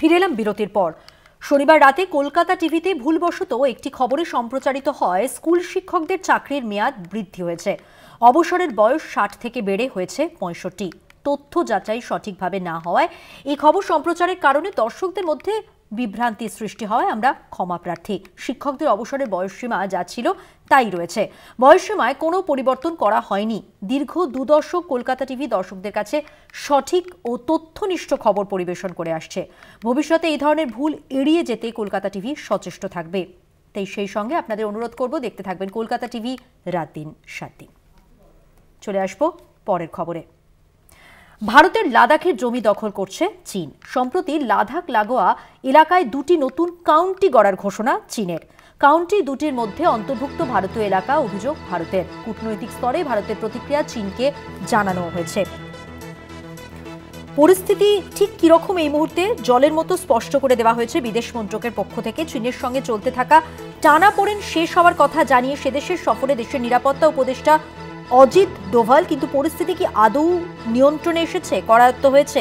ফিরে এলাম বিরতির পর। শনিবার রাতে কলকাতা টিভিতে ভুলবশত একটি খবরে সম্প্রচারিত হয় স্কুল শিক্ষকদের চাকরির মেয়াদ বৃদ্ধি হয়েছে। অবসরের বয়স 60 থেকে বেড়ে হয়েছে 65। তথ্য যাচাই সঠিকভাবে না হওয়ায় এই খবর সম্প্রচারের কারণে দর্শকদের মধ্যে বিভ্রান্তি সৃষ্টি হয়। আমরা ক্ষমা প্রার্থী। শিক্ষকদের অবসরের বয়সসীমা যা ছিল তাই রয়েছে। বয়সসীমায় কোনো পরিবর্তন করা হয়নি। দীর্ঘ 2 দশক কলকাতা টিভি দর্শকদের কাছে সঠিক ও তথ্যনিষ্ঠ খবর পরিবেশন করে আসছে। ভবিষ্যতে এই ধরনের ভুল এড়িয়ে যেতে কলকাতা টিভি সচেষ্ট থাকবে। তাই সেই সঙ্গে আপনাদের অনুরোধ করব, দেখতে থাকবেন কলকাতা টিভি রাত দিন 7 দিন। চলে আসবো পরের খবরে। ভারতের লাদাখের জমি দখল করছে চীন। সম্প্রতি লাদাখ লাগোয়া এলাকায় 2টি নতুন কাউন্টি গড়ার ঘোষণা চীনের। কাউন্টি দুটির মধ্যে অন্তর্ভুক্ত ভারতীয় এলাকা। অভিযোগ ভারতের। কূটনৈতিক স্তরে ভারতের প্রতিক্রিয়া চীনকে জানানো হয়েছে। পরিস্থিতি ঠিক কিরকম এই মুহূর্তে জলের মতো স্পষ্ট করে দেওয়া হয়েছে বিদেশ মন্ত্রকের পক্ষ থেকে। চীনের সঙ্গে চলতে থাকা টানাপোড়েন শেষ হওয়ার কথা জানিয়ে সেদেশের সফরে দেশের নিরাপত্তা উপদেষ্টা অজিত ডোভাল কিন্তু পরিস্থিতি কি আদৌ নিয়ন্ত্রণে এসেছে, করায়ত্ত হয়েছে?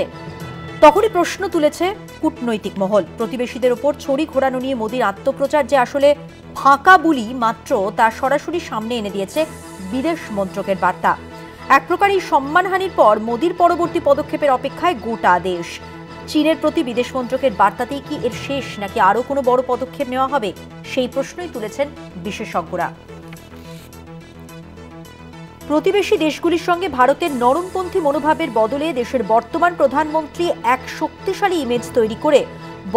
তখনই প্রশ্ন তুলেছে কূটনৈতিক মহল। প্রতিবেশীদের ওপর ছড়ি ঘোরানো নিয়ে মোদির আত্মপ্রচার যে আসলে ফাঁকা বুলি মাত্র, তা সরাসরি সামনে এনে দিয়েছে বিদেশ মন্ত্রকের বার্তা। এক প্রকার এই সম্মানহানির পর মোদির পরবর্তী পদক্ষেপের অপেক্ষায় গোটা দেশ। চীনের প্রতি বিদেশ মন্ত্রকের বার্তাতেই কি এর শেষ, নাকি আরও কোনো বড় পদক্ষেপ নেওয়া হবে? সেই প্রশ্নই তুলেছেন বিশেষজ্ঞরা। প্রতিবেশী দেশগুলির সঙ্গে ভারতের নরমপন্থী মনোভাবের বদলে দেশের বর্তমান প্রধানমন্ত্রী এক শক্তিশালী ইমেজ তৈরি করে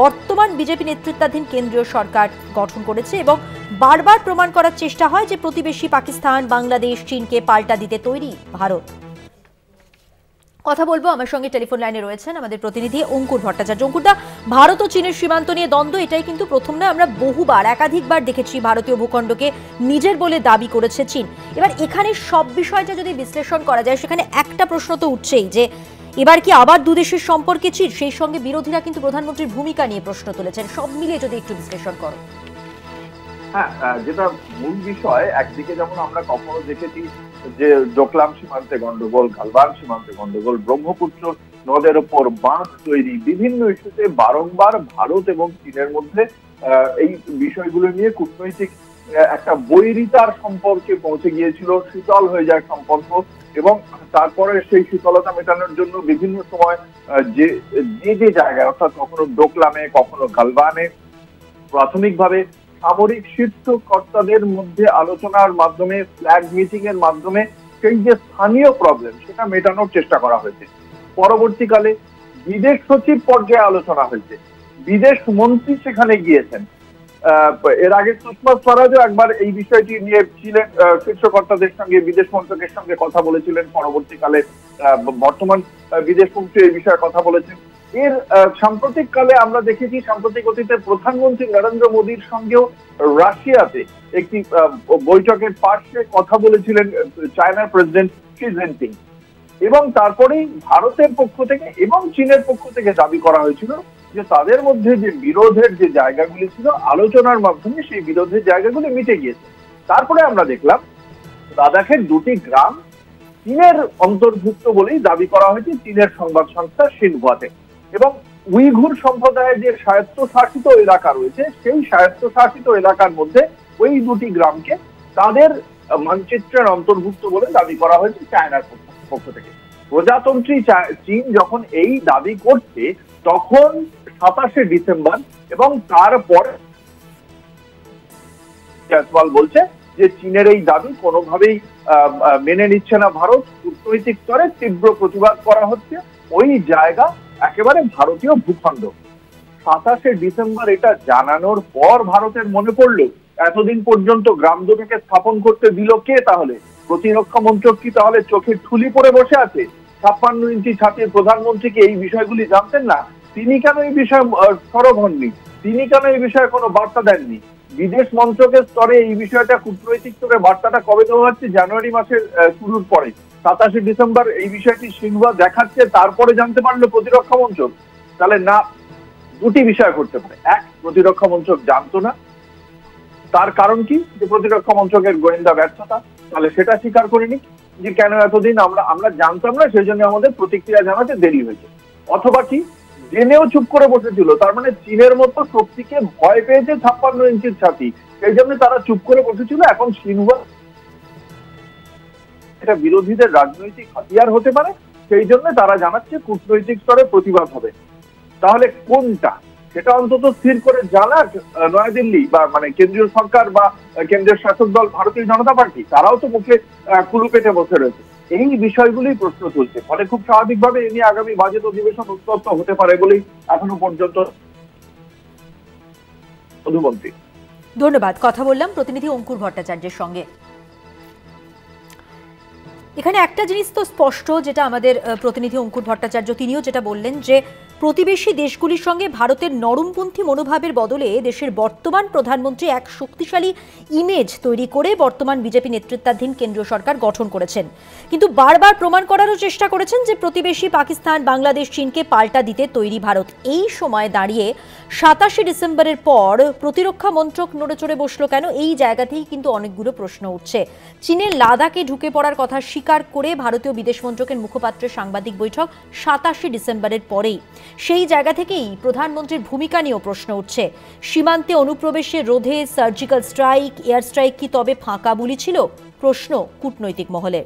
বর্তমান বিজেপি নেতৃত্বাধীন কেন্দ্রীয় সরকার গঠন করেছে এবং বারবার প্রমাণ করার চেষ্টা হয় যে প্রতিবেশী পাকিস্তান, বাংলাদেশ, চীনকে পাল্টা দিতে তৈরি ভারত। কথা বলবো, আমার সঙ্গে টেলিফোন লাইনে রয়েছেন আমাদের প্রতিনিধি অঙ্কুর ভট্টাচার্য। অঙ্কুরদা, ভারত ও চীনের সীমান্ত নিয়ে দ্বন্দ্ব এটাই কিন্তু প্রথম না। আমরা বহুবার, একাধিকবার দেখেছি ভারতীয় ভূখণ্ডকে নিজের বলে দাবি করেছে চীন। এবার এখানে সব বিষয়টা যদি বিশ্লেষণ করা যায়, সেখানে একটা প্রশ্ন তো উঠছেই যে এবার কি আবার দুদেশের সম্পর্কে চির? সেই সঙ্গে বিরোধীরা কিন্তু প্রধানমন্ত্রীর ভূমিকা নিয়ে প্রশ্ন তুলেছেন। সব মিলিয়ে যদি একটু বিশ্লেষণ করো। হ্যাঁ, যেটা মূল বিষয়, একদিকে যেমন আমরা কখনো দেখেছি যে ডোকলাম সীমান্তে গন্ডগোল, গালওয়ান সীমান্তে গন্ডগোল, ব্রহ্মপুত্র নদের ওপর বাঁধ তৈরি, বিভিন্ন ইস্যুতে বারংবার ভারত এবং চীনের মধ্যে এই বিষয়গুলো নিয়ে কূটনৈতিক একটা বৈরিতার সম্পর্কে পৌঁছে গিয়েছিল। শীতল হয়ে যায় সম্পর্ক এবং তারপরে সেই শীতলতা মেটানোর জন্য বিভিন্ন সময় যে যে জায়গায়, অর্থাৎ কখনো ডোকলামে, কখনো গালওয়ানে প্রাথমিকভাবে সামরিক শীর্ষ কর্তাদের মধ্যে আলোচনার মাধ্যমে, ফ্ল্যাগ মিটিং এর মাধ্যমে সেই যে স্থানীয় প্রবলেম সেটা মেটানোর চেষ্টা করা হয়েছে। পরবর্তীকালে বিদেশ সচিব পর্যায়ে আলোচনা হয়েছে, বিদেশ মন্ত্রী সেখানে গিয়েছেন। এর আগে সুষমা স্বরাজও একবার এই বিষয়টি নিয়ে ছিলেন, শীর্ষ কর্তাদের সঙ্গে, বিদেশ মন্ত্রকের সঙ্গে কথা বলেছিলেন। পরবর্তীকালে বর্তমান বিদেশ মন্ত্রী এই বিষয়ে কথা বলেছেন। এর সাম্প্রতিক কালে আমরা দেখেছি, সাম্প্রতিক অতীতে প্রধানমন্ত্রী নরেন্দ্র মোদীর সঙ্গেও রাশিয়াতে একটি বৈঠকের পাশে কথা বলেছিলেন চায়নার প্রেসিডেন্ট শি জিনপিং। এবং তারপরেই ভারতের পক্ষ থেকে এবং চীনের পক্ষ থেকে দাবি করা হয়েছিল যে তাদের মধ্যে যে বিরোধের যে জায়গাগুলি ছিল, আলোচনার মাধ্যমে সেই বিরোধের জায়গাগুলি মিটে গিয়েছে। তারপরে আমরা দেখলাম লাদাখের 2টি গ্রাম চীনের অন্তর্ভুক্ত বলেই দাবি করা হয়েছে চীনের সংবাদ সংস্থা সিনহুয়াতে। এবং উইঘুর সম্প্রদায়ের যে স্বায়ত্তশাসিত এলাকা রয়েছে, সেই স্বায়ত্তশাসিত এলাকার মধ্যে ওই 2টি গ্রামকে তাদের মানচিত্রের অন্তর্ভুক্ত বলে দাবি করা হয়েছে চায়নার পক্ষ থেকে। প্রজাতন্ত্রী চীন যখন এই দাবি করছে, তখন 27শে ডিসেম্বর এবং তারপর বলছে যে চীনের এই দাবি কোনোভাবেই মেনে নিচ্ছে না ভারত। কূটনৈতিক স্তরে তীব্র প্রতিবাদ করা হচ্ছে। ওই জায়গা একেবারে ভারতীয় ভূখণ্ড। 27শে ডিসেম্বর এটা জানানোর পর ভারতের মনে পড়লো এতদিন পর্যন্ত গ্রাম দুটোকে স্থাপন করতে দিল কে? তাহলে প্রতিরক্ষা মন্ত্রক কি তাহলে চোখে ঠুলি পরে বসে আছে? 56 ইঞ্চি ছাতির প্রধানমন্ত্রীকে এই বিষয়গুলি জানতেন না? তিনি কেন এই বিষয়ে সরব হননি? তিনি কেন এই বিষয়ে কোনো বার্তা দেননি? বিদেশ মন্ত্রকের স্তরে এই বিষয়টা, কূটনৈতিক স্তরে বার্তাটা কবে দেওয়া হচ্ছে? জানুয়ারি মাসের শুরুর পরে। 27শে ডিসেম্বর এই বিষয়টি সিনহুয়া দেখাচ্ছে, তারপরে জানতে পারলো প্রতিরক্ষা মন্ত্রক। তাহলে না, 2টি বিষয় করতে পারে। এক, প্রতিরক্ষা মন্ত্রক জানতো না, তার কারণ কি? যে প্রতিরক্ষা মন্ত্রকের গোয়েন্দা ব্যর্থতা। তাহলে সেটা স্বীকার করিনি যে কেন এতদিন আমরা জানতাম না, সেই জন্য আমাদের প্রতিক্রিয়া জানাতে দেরি হয়েছে। অথবা কি, জেনেও চুপ করে বসেছিল। তার মানে চীনের মতো শক্তিকে ভয় পেয়েছে 56 ইঞ্চির ছাতি, সেই জন্য তারা চুপ করে বসেছিল। এখন সিনহুয়া এটা বিরোধীদের রাজনৈতিক হাতিয়ার হতে পারে, সেই জন্য তারা জানাচ্ছে কূটনৈতিক স্তরে প্রতিবাদ হবে। তাহলে কোনটা সেটা অন্তত স্থির করে জানাক নয়াদিল্লি বা মানে কেন্দ্রীয় সরকার বা কেন্দ্রের শাসক দল ভারতীয় জনতা পার্টি, তারাও তো মুখে কুলু পেটে বসে রয়েছে। এই বিষয়গুলি প্রশ্ন তুলছে, ফলে খুব স্বাভাবিকভাবে এ নিয়ে আগামী বাজেট অধিবেশন উত্তপ্ত হতে পারে বলেই এখনো পর্যন্ত মধুমন্ত্রী। ধন্যবাদ। কথা বললাম প্রতিনিধি অঙ্কুর ভট্টাচার্যের সঙ্গে। এখানে একটা জিনিস তো স্পষ্ট, যেটা আমাদের প্রতিনিধি অঙ্কুর ভট্টাচার্য তিনিও যেটা বললেন, যে প্রতিবেশী দেশগুলির সঙ্গে ভারতের নরমপন্থী মনোভাবের বদলে দেশের বর্তমান প্রধানমন্ত্রী এক শক্তিশালী ইমেজ তৈরি করে বর্তমান বিজেপি নেতৃত্বাধীন কেন্দ্রীয় সরকার গঠন করেছেন। কিন্তু বারবার প্রমাণ করারও চেষ্টা করেছেন যে প্রতিবেশী পাকিস্তান, বাংলাদেশ, চীনকে পাল্টা দিতে তৈরি ভারত। এই সময় দাঁড়িয়ে 27শে ডিসেম্বরের পর প্রতিরক্ষা মন্ত্রক নড়েচড়ে বসলো কেন, এই জায়গাতেই কিন্তু অনেকগুলো প্রশ্ন উঠছে। চীনের লাদাখে ঢুকে পড়ার কথা স্বীকার করে ভারতীয় বিদেশ মন্ত্রকের মুখপাত্রের সাংবাদিক বৈঠক 27শে ডিসেম্বরের পরেই। সেই জায়গা থেকেই প্রধানমন্ত্রীর ভূমিকা নিয়েও প্রশ্ন উঠছে। সীমান্তে অনুপ্রবেশে রোধে সার্জিক্যাল স্ট্রাইক, এয়ার স্ট্রাইক কি তবে ফাঁকা বুলি ছিল? প্রশ্ন কূটনৈতিক মহলে।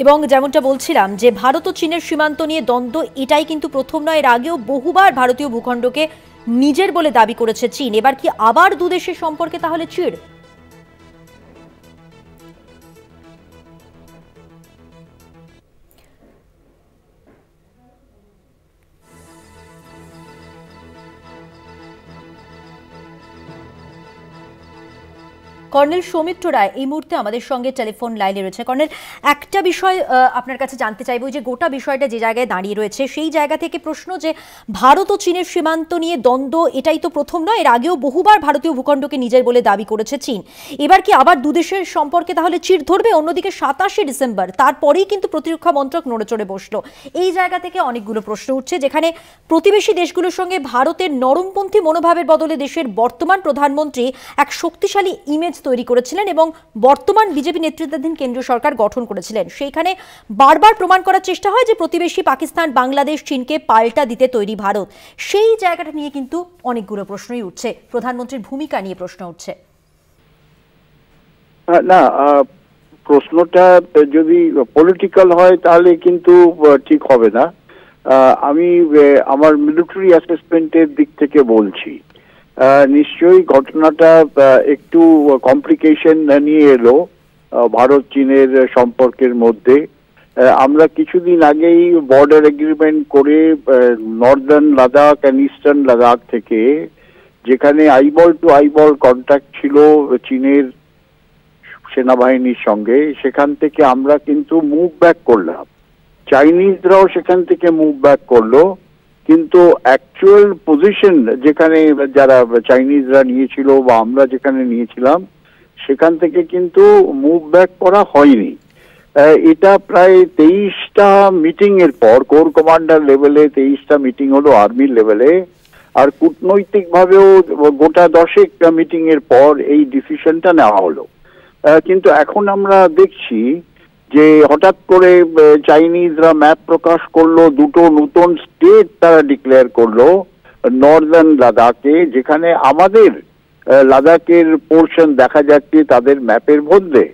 এবং যেমনটা বলছিলাম যে ভারত ও চীনের সীমান্ত নিয়ে দ্বন্দ্ব এটাই কিন্তু প্রথম নয়, এর আগেও বহুবার ভারতীয় ভূখণ্ডকে নিজের বলে দাবি করেছে চীন। এবার কি আবার দুদেশের সম্পর্কে তাহলে চিড়? কর্নেল সৌমিত্র রায় এই মুহূর্তে আমাদের সঙ্গে টেলিফোন লাইনে রয়েছে। কর্নেল, একটা বিষয় আপনার কাছে জানতে চাইবো, যে গোটা বিষয়টা যে জায়গায় দাঁড়িয়ে রয়েছে সেই জায়গা থেকে প্রশ্ন যে ভারত ও চীনের সীমান্ত নিয়ে দ্বন্দ্ব এটাই তো প্রথম নয়, এর আগেও বহুবার ভারতীয় ভূখণ্ডকে নিজের বলে দাবি করেছে চীন। এবার কি আবার দুদেশের সম্পর্কে তাহলে চিড় ধরবে? অন্যদিকে 27শে ডিসেম্বর তারপরেই কিন্তু প্রতিরক্ষা মন্ত্রক নড়েচড়ে বসলো। এই জায়গা থেকে অনেকগুলো প্রশ্ন উঠছে, যেখানে প্রতিবেশী দেশগুলোর সঙ্গে ভারতের নরমপন্থী মনোভাবের বদলে দেশের বর্তমান প্রধানমন্ত্রী এক শক্তিশালী ইমেজ তৈরি করেছিলেন এবং বর্তমান বিজেপি নেতৃত্বাধীন কেন্দ্রীয় সরকার গঠন করেছিলেন। সেইখানে বারবার প্রমাণ করার চেষ্টা হয় যে প্রতিবেশী পাকিস্তান, বাংলাদেশ, চীনকে পাল্টা দিতে তৈরি ভারত। সেই জায়গাটা নিয়ে কিন্তু অনেকগুলো প্রশ্নই উঠছে, প্রধানমন্ত্রীর ভূমিকা নিয়ে প্রশ্ন উঠছে। না, প্রশ্নটা যদি পলিটিক্যাল হয় তাহলে কিন্তু ঠিক হবে না। আমি আমার মিলিটারি অ্যাসেসমেন্টের দিক থেকে বলছি, নিশ্চয়ই ঘটনাটা একটু কমপ্লিকেশন নিয়ে এলো ভারত চীনের সম্পর্কের মধ্যে। আমরা কিছুদিন আগেই বর্ডার এগ্রিমেন্ট করে Northern Ladakh and eastern Ladakh থেকে, যেখানে আইবল টু আইবল কন্ট্যাক্ট ছিল চীনের সেনাবাহিনীর সঙ্গে, সেখান থেকে আমরা কিন্তু মুভ ব্যাক করলাম। চাইনিজরাও সেখান থেকে মুভ ব্যাক করলো, কিন্তু অ্যাকচুয়াল পজিশন যেখানে যারা চাইনিজরা নিয়েছিল বা আমরা যেখানে নিয়েছিলাম সেখান থেকে কিন্তু মুভ ব্যাক করা হয়নি। এটা প্রায় 23টা মিটিং এর পর, কোর কমান্ডার লেভেলে 23টা মিটিং হলো আর্মি লেভেলে, আর কূটনৈতিক ভাবেও গোটা 10 মিটিং এর পর এই ডিসিশনটা নেওয়া হলো। কিন্তু এখন আমরা দেখছি যে হঠাৎ করে চাইনিজরা ম্যাপ প্রকাশ করলো, দুটো নতুন স্টেট তারা ডিক্লেয়ার করলো নর্দার্ন লাদাখে, যেখানে আমাদের লাদাখের পোর্শন দেখা যাচ্ছে তাদের ম্যাপের মধ্যে।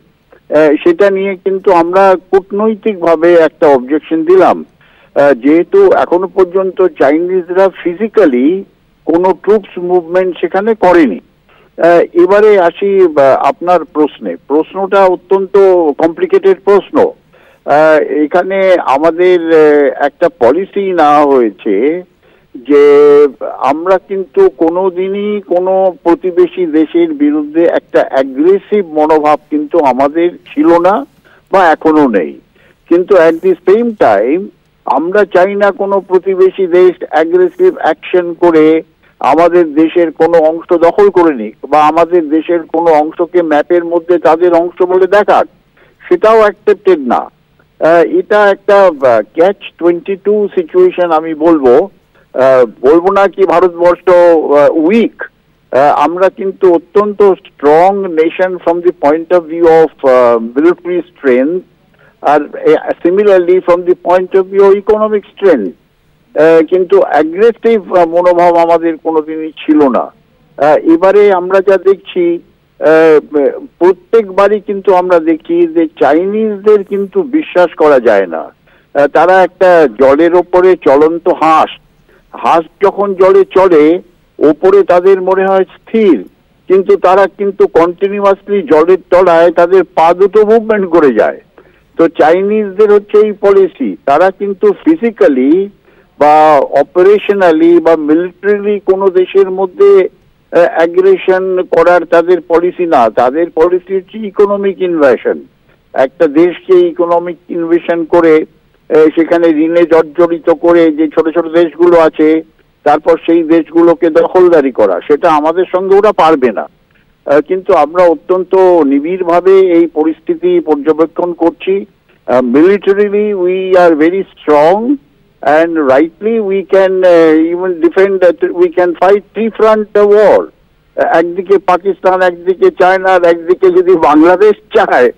সেটা নিয়ে কিন্তু আমরা কূটনৈতিক ভাবে একটা অবজেকশন দিলাম, যেহেতু এখনো পর্যন্ত চাইনিজরা ফিজিক্যালি কোনো ট্রুপস মুভমেন্ট সেখানে করেনি। এবারে আসি আপনার প্রশ্নে। প্রশ্নটা অত্যন্ত কমপ্লিকেটেড প্রশ্ন। এখানে আমাদের একটা পলিসি নেওয়া হয়েছে যে আমরা কিন্তু কোনোদিনই কোনো প্রতিবেশী দেশের বিরুদ্ধে একটা অ্যাগ্রেসিভ মনোভাব কিন্তু আমাদের ছিল না বা এখনো নেই। কিন্তু অ্যাট দি সেম টাইম আমরা চাই না কোনো প্রতিবেশী দেশ অ্যাগ্রেসিভ অ্যাকশন করে আমাদের দেশের কোনো অংশ দখল করে নিক বা আমাদের দেশের কোনো অংশকে ম্যাপের মধ্যে তাদের অংশ বলে দেখাক, সেটাও অ্যাকসেপ্টেড না। এটা একটা ক্যাচ 22 সিচুয়েশন আমি বলবো না কি ভারতবর্ষ উইক। আমরা কিন্তু অত্যন্ত strong nation from the point of view of military strength. আর similarly from the point of view economic strength, কিন্তু অ্যাগ্রেসিভ মনোভাব আমাদের কোনোদিনই ছিল না। এবারে আমরা যা দেখছি, প্রত্যেকবারই কিন্তু আমরা দেখি যে চাইনিজদের কিন্তু বিশ্বাস করা যায় না। তারা একটা জলের ওপরে চলন্ত হাঁস যখন জলে চলে, ওপরে তাদের মনে হয় স্থির, কিন্তু তারা কিন্তু কন্টিনিউয়াসলি জলের তলায় তাদের পা দুটো মুভমেন্ট করে যায়। তো চাইনিজদের হচ্ছে এই পলিসি, তারা কিন্তু ফিজিক্যালি বা অপারেশনালি বা মিলিটারিলি কোনো দেশের মধ্যে অ্যাগ্রেশন করার তাদের পলিসি না। তাদের পলিসি হচ্ছে ইকোনমিক ইনভেশন। একটা দেশকে ইকোনমিক ইনভেশন করে সেখানে ঋণে জর্জরিত করে যে ছোট ছোট দেশগুলো আছে, তারপর সেই দেশগুলোকে দখলদারি করা, সেটা আমাদের সঙ্গে ওরা পারবে না। কিন্তু আমরা অত্যন্ত নিবিড়ভাবে এই পরিস্থিতি পর্যবেক্ষণ করছি। Militarily we are very strong and rightly we can even defend that we can fight three-front war. একদিকে পাকিস্তান, একদিকে চায়না, একদিকে যদি বাংলাদেশ চায়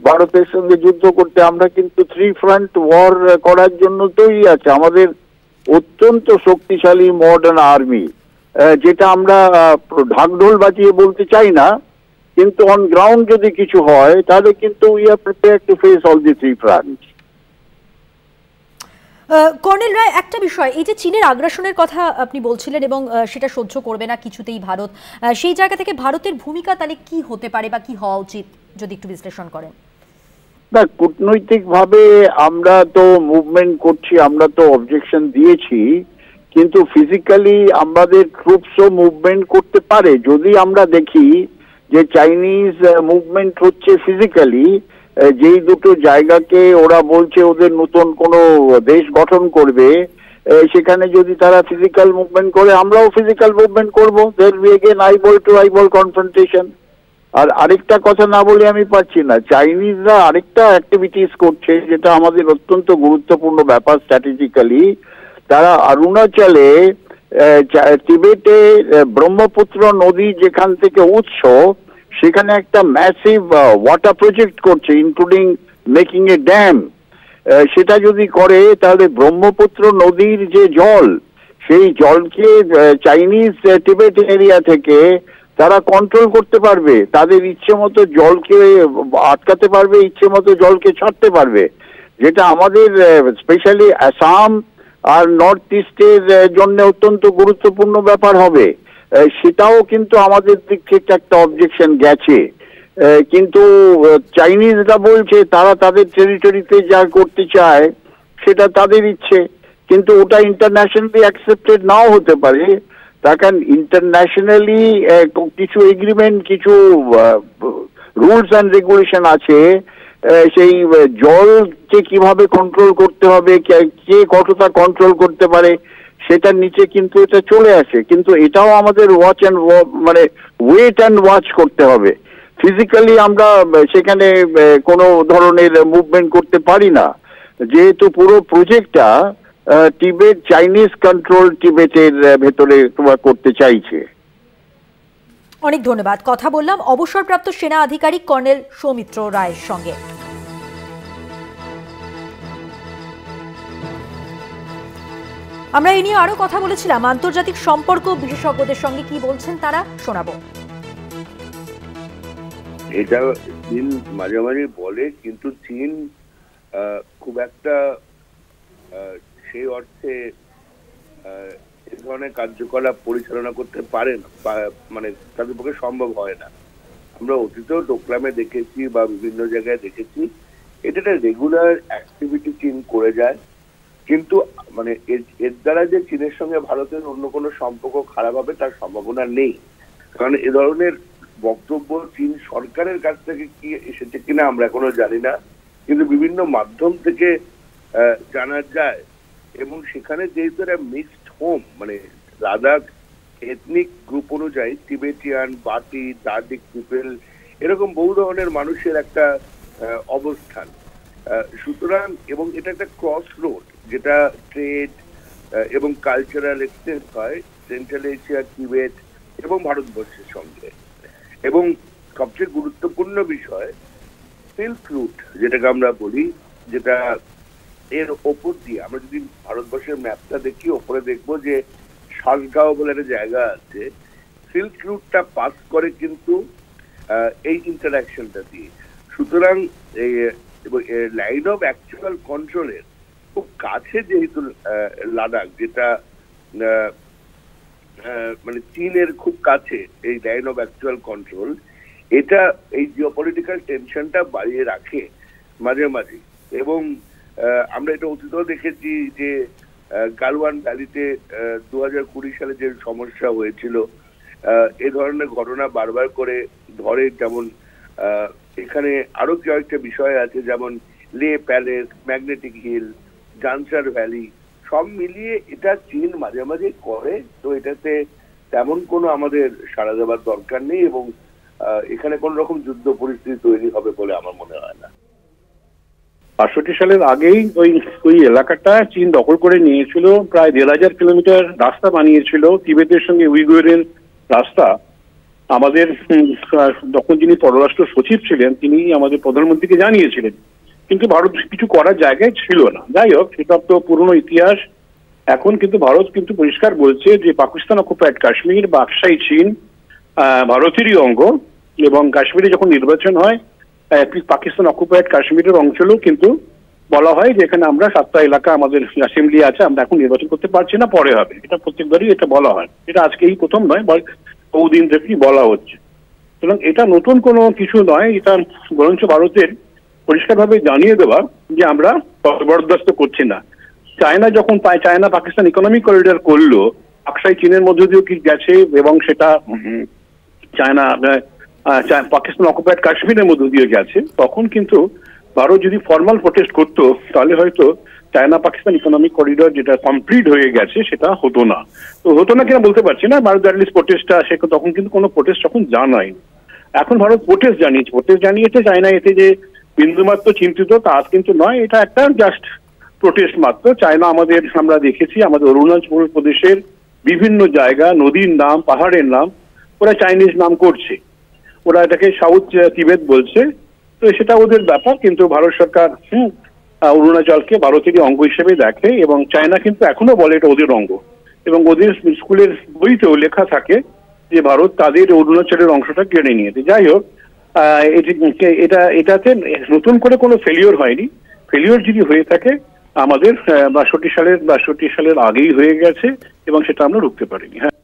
ভারতের সঙ্গে যুদ্ধ করতে, আমরা কিন্তু থ্রি-ফ্রন্ট ওয়ার করার জন্য তৈরি আছে। আমাদের অত্যন্ত শক্তিশালী মডার্ন আর্মি, যেটা আমরা ঢাকঢোল বাজিয়ে বলতে চাই না, কিন্তু অন গ্রাউন্ড যদি কিছু হয় তাহলে কিন্তু we are prepared to face all the three fronts. Colonel Roy, একটা বিষয়, এই যে চীনের আগ্রাসনের কথা আপনি বলছিলেন এবং সেটা সহ্য করবে না কিছুতেই ভারত, সেই জায়গা থেকে ভারতের ভূমিকা তাহলে কি হতে পারে বা কি হওয়া উচিত, যদি একটু বিশ্লেষণ করেন? না, কূটনৈতিকভাবে আমরা তো মুভমেন্ট করছি, আমরা তো অবজেকশন দিয়েছি, কিন্তু ফিজিক্যালি আমাদের ট্রুপসও মুভমেন্ট করতে পারে। যদি আমরা দেখি যে চাইনিজ মুভমেন্ট হচ্ছে ফিজিক্যালি, যেই দুটো জায়গাকে ওরা বলছে ওদের নতুন কোনো দেশ গঠন করবে, সেখানে যদি তারা ফিজিক্যাল মুভমেন্ট করে, আমরাও ফিজিক্যাল মুভমেন্ট করবো। There will be again eyeball to eyeball confrontation. আর আরেকটা কথা না বলে আমি পারছি না, চাইনিজরা আরেকটা অ্যাক্টিভিটিস করছে যেটা আমাদের অত্যন্ত গুরুত্বপূর্ণ ব্যাপার স্ট্র্যাটেজিক্যালি। তারা অরুণাচলে, তিবেটে ব্রহ্মপুত্র নদী যেখান থেকে উৎস, সেখানে একটা ম্যাসিভ ওয়াটার প্রজেক্ট করছে, ইনক্লুডিং মেকিং এ ড্যাম। সেটা যদি করে তাহলে ব্রহ্মপুত্র নদীর যে জল, সেই জলকে চাইনিজ টিবেট এরিয়া থেকে তারা কন্ট্রোল করতে পারবে, তাদের ইচ্ছে মতো জলকে আটকাতে পারবে, ইচ্ছে মতো জলকে ছাড়তে পারবে, যেটা আমাদের স্পেশালি আসাম আর নর্থ ইস্টের জন্য অত্যন্ত গুরুত্বপূর্ণ ব্যাপার হবে। সেটাও কিন্তু আমাদের দিক থেকে একটা অবজেকশন গেছে, কিন্তু চাইনিজরা বলছে তারা তাদের টেরিটরিতে যা করতে চায় সেটা তাদের ইচ্ছে, কিন্তু ওটা ইন্টারন্যাশনালি অ্যাকসেপ্টেড নাও হতে পারে। তখন ইন্টারন্যাশনালি কিছু এগ্রিমেন্ট, কিছু রুলস অ্যান্ড রেগুলেশন আছে, সেই জলকে কিভাবে কন্ট্রোল করতে হবে, কে কতটা কন্ট্রোল করতে পারে, সেটার নিচে কিন্তু এটা চলে আসে। কিন্তু এটাও আমাদের ওয়েট অ্যান্ড ওয়াচ করতে হবে। ফিজিক্যালি আমরা সেখানে কোনো ধরনের মুভমেন্ট করতে পারি না, যেহেতু পুরো প্রজেক্টটা টিবেট চাইনিজ কন্ট্রোল টিবেটের ভেতরে করতে চাইছে। অনেক ধন্যবাদ। কথা বললাম অবসরপ্রাপ্ত সেনা আধিকারিক কর্নেল সৌমিত্র রায়ের সঙ্গে। আমরা এই নিয়ে আরো কথা বলেছিলাম আন্তর্জাতিক সম্পর্ক বিশেষজ্ঞদের সঙ্গে, কি বলছেন তারা শোনাবো। এটা চীন মাঝে মাঝে বলে, কিন্তু চীন খুব একটা সেই অর্থে এ ধরনের কার্যকলাপ পরিচালনা করতে পারে না, মানে তাদের পক্ষে সম্ভব হয় না। আমরা অতীতেও ডোকলামে দেখেছি বা বিভিন্ন জায়গায় দেখেছি, এটা একটা রেগুলার অ্যাক্টিভিটি চীন করে যায়। কিন্তু মানে এর দ্বারা যে চীনের সঙ্গে ভারতের অন্য কোনো সম্পর্ক খারাপ হবে তার সম্ভাবনা নেই, কারণ এ ধরনের বক্তব্য চীন সরকারের কাছ থেকে কি এসেছে কিনা আমরা এখনো জানি না, কিন্তু বিভিন্ন মাধ্যম থেকে জানা যায়। এবং সেখানে যেহেতু একটা মিক্সড হোম, মানে লাদাখ এথনিক গ্রুপ অনুযায়ী টিবেটিয়ান, বাটি, দার্ডিক পিপল, এরকম বহু ধরনের মানুষের একটা অবস্থান, সুতরাং এবং এটা একটা ক্রস রোড যেটা ট্রেড এবং কালচারাল এক্সচেঞ্জ হয় সেন্ট্রাল এশিয়া, টিবেট এবং ভারতবর্ষের সঙ্গে। এবং সবচেয়ে গুরুত্বপূর্ণ বিষয় সিল্ক রুট যেটাকে আমরা বলি, যেটা এর ওপর দিয়ে আমরা যদি ভারতবর্ষের ম্যাপটা দেখি, ওপরে দেখবো যে শাসগাঁও বলে একটা জায়গা আছে, সিল্ক রুটটা পাস করে কিন্তু এই ইন্টারাকশনটা দিয়ে। সুতরাং লাইন অফ অ্যাকচুয়াল কন্ট্রোলের খুব কাছে যেহেতু লাদাখ, যেটা মানে চীনের খুব কাছে এই লাইন অফ অ্যাকচুয়াল কন্ট্রোল, এটা এই জিওপলিটিক্যাল টেনশনটা বাড়িয়ে রাখে মাঝে মাঝে। এবং আমরা এটা অতীতেও দেখেছি যে গালওয়ান ভ্যালিতে 2020 সালে যে সমস্যা হয়েছিল, এ ধরনের ঘটনা বারবার করে ধরে। যেমন এখানে আরো কয়েকটা বিষয় আছে, যেমন লে প্যালেস, ম্যাগনেটিক হিল, জানসার ভ্যালি, সব মিলিয়ে এটা চীন মাঝে মাঝে করে। তো এটাতে তেমন কোনো আমাদের সাড়া দেওয়ার দরকার নেই, এবং এখানে কোন রকম যুদ্ধ পরিস্থিতি তৈরি হবে বলে আমার মনে হয় না। 65 সালের আগেই ওই এলাকাটা চীন দখল করে নিয়েছিল, প্রায় 1500 কিলোমিটার রাস্তা বানিয়েছিল, তিবেতের সঙ্গে উইগুরের রাস্তা। আমাদের তখন যিনি পররাষ্ট্র সচিব ছিলেন তিনি আমাদের প্রধানমন্ত্রীকে জানিয়েছিলেন, কিন্তু ভারত কিছু করার জায়গায় ছিল না। যাই হোক, সেটা তো পুরনো ইতিহাস। এখন কিন্তু ভারত কিন্তু পরিষ্কার বলছে যে পাকিস্তান অকুপায়েড কাশ্মীর বা আকসাই চীন ভারতেরই অঙ্গ, এবং কাশ্মীরে যখন নির্বাচন হয় পাকিস্তান অকুপায়েড কাশ্মীরের অঞ্চলেও কিন্তু বলা হয় যে এখানে আমরা 7টা এলাকা আমাদের অ্যাসেম্বলি আছে, আমরা এখন নির্বাচন করতে পারছি না, পরে হবে। এটা প্রত্যেকবারই এটা বলা হয়, এটা আজকে এই প্রথম নয়, বহুদিন থেকেই বলা হচ্ছে। সুতরাং এটা নতুন কোনো কিছু নয়, এটা বরঞ্চ ভারতের পরিষ্কারভাবে জানিয়ে দেওয়া যে আমরা বরদাস্ত করছি না। চায়না যখন চায়না পাকিস্তান ইকোনমিক করিডর করলো, আকসাই চীনের মধ্য দিয়েও কি গেছে, এবং সেটা চায়না পাকিস্তান অকুপায়েড কাশ্মীরের মধ্য দিয়ে গেছে, তখন কিন্তু ভারত যদি ফর্মাল প্রোটেস্ট করতো তাহলে হয়তো চায়না পাকিস্তান ইকোনমিক করিডর যেটা কমপ্লিট হয়ে গেছে সেটা হতো না। তো হতো না কিনা বলতে পারছি না, ভারত অ্যাটলিস্ট প্রোটেস্টটা সে তখন কিন্তু কোনো প্রোটেস্ট তখন জানায়নি। এখন ভারত প্রোটেস্ট জানিয়েছে চায়না এতে যে বিন্দুমাত্র চিন্তিত তা কিন্তু নয়, এটা একটা জাস্ট প্রোটেস্ট মাত্র। চায়না আমরা দেখেছি আমাদের অরুণাচল প্রদেশের বিভিন্ন জায়গা, নদীর নাম, পাহাড়ের নাম ওরা চাইনিজ নাম করছে, ওরা এটাকে সাউথ তিবেত বলছে। তো সেটা ওদের ব্যাপার, কিন্তু ভারত সরকার অরুণাচলকে ভারতেরই অঙ্গ হিসেবে দেখে, এবং চায়না কিন্তু এখনো বলে এটা ওদের অঙ্গ, এবং ওদের স্কুলের বইতেও লেখা থাকে যে ভারত তাদের অরুণাচলের অংশটা কেড়ে নিয়েছে। যাই হোক, এটাতে নতুন করে কোনো ফেলিওর হয়নি। ফেলিওর যদি হয়ে থাকে আমাদের 62 সালের আগেই হয়ে গেছে, এবং সেটা আমরা রুখতে পারিনি। হ্যাঁ।